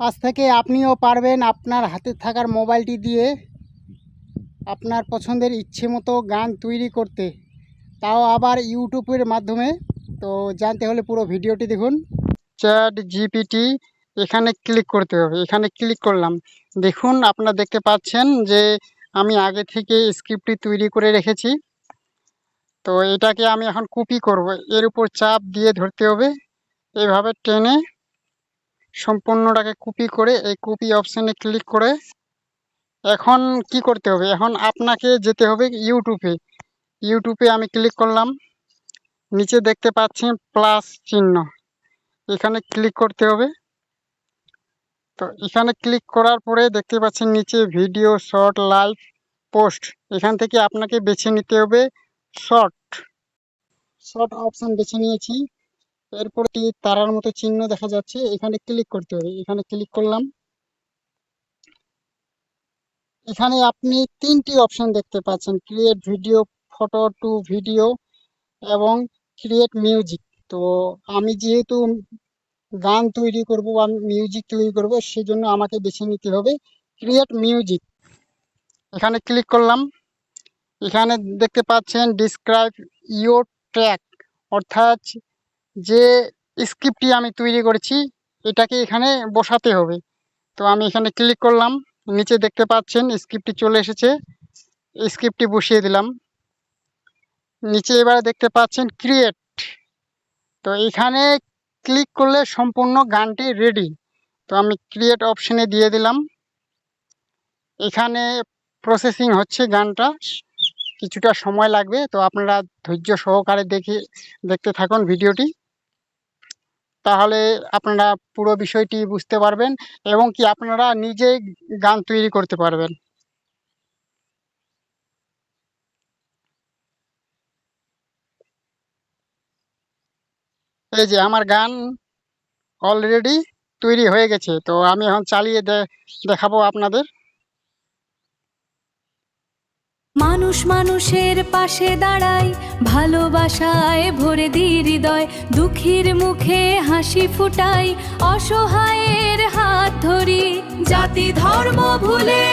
আজ থেকে আপনিও পারবেন আপনার হাতে থাকার মোবাইলটি দিয়ে আপনার পছন্দের ইচ্ছে মতো গান তৈরি করতে, তাও আবার ইউটিউবের মাধ্যমে। তো জানতে হলে পুরো ভিডিওটি দেখুন। চ্যাট জিপিটি এখানে ক্লিক করতে হবে। এখানে ক্লিক করলাম। দেখুন, আপনারা দেখতে পাচ্ছেন যে আমি আগে থেকে স্ক্রিপ্টটি তৈরি করে রেখেছি। তো এটাকে আমি এখন কপি করব। এর উপর চাপ দিয়ে ধরতে হবে, এভাবে টেনে সম্পূর্ণটাকে কপি করে এই কপি অপশানে ক্লিক করে এখন কি করতে হবে, এখন আপনাকে যেতে হবে ইউটিউবে। ইউটিউবে আমি ক্লিক করলাম। নিচে দেখতে পাচ্ছেন প্লাস চিহ্ন, এখানে ক্লিক করতে হবে। তো এখানে ক্লিক করার পরে দেখতে পাচ্ছেন নিচে ভিডিও, শর্ট, লাইভ, পোস্ট। এখান থেকে আপনাকে বেছে নিতে হবে শর্ট। শর্ট অপশান বেছে নিয়েছি। এরপর তারার মতো চিহ্ন দেখা যাচ্ছে, এখানে ক্লিক করতে হবে। এখানে ক্লিক করলাম। এখানে আপনি তিনটি অপশন দেখতে পাচ্ছেন: create video, photo to video এবং ক্রিয়েট মিউজিক। তো আমি যেহেতু গান তৈরি করব বা মিউজিক তৈরি করব, সেজন্য আমাকে বেছে নিতে হবে ক্রিয়েট মিউজিক। এখানে ক্লিক করলাম। এখানে দেখতে পাচ্ছেন ডিসক্রাইব ইওর ট্র্যাক, অর্থাৎ যে স্ক্রিপ্টটি আমি তৈরি করেছি এটাকে এখানে বসাতে হবে। তো আমি এখানে ক্লিক করলাম। নিচে দেখতে পাচ্ছেন স্ক্রিপ্টটি চলে এসেছে, স্ক্রিপ্টটি বসিয়ে দিলাম। নিচে এবারে দেখতে পাচ্ছেন ক্রিয়েট। তো এখানে ক্লিক করলে সম্পূর্ণ গানটি রেডি। তো আমি ক্রিয়েট অপশনে দিয়ে দিলাম। এখানে প্রসেসিং হচ্ছে গানটা, কিছুটা সময় লাগবে। তো আপনারা ধৈর্য সহকারে দেখতে থাকুন ভিডিওটি, তাহলে আপনারা পুরো বিষয়টি বুঝতে পারবেন এবং কি আপনারা নিজেই গান তৈরি করতে পারবেন। এই যে আমার গান অলরেডি তৈরি হয়ে গেছে। তো আমি এখন চালিয়ে দেখাবো আপনাদের। মানুষ মানুষের পাশে দাঁড়ায়, ভালোবাসায় ভরে দিই হৃদয়, দুঃখীর মুখে হাসি ফুটাই, অসহায়ের হাত ধরি, জাতি ধর্ম ভুলে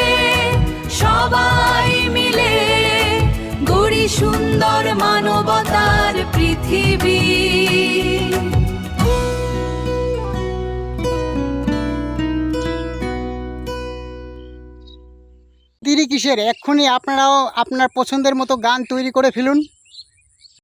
সবাই মিলে গড়ি সুন্দর মানবতার পৃথিবী। দেরি কিসের, এক্ষুনি আপনারাও আপনার পছন্দের মতো গান তৈরি করে ফেলুন।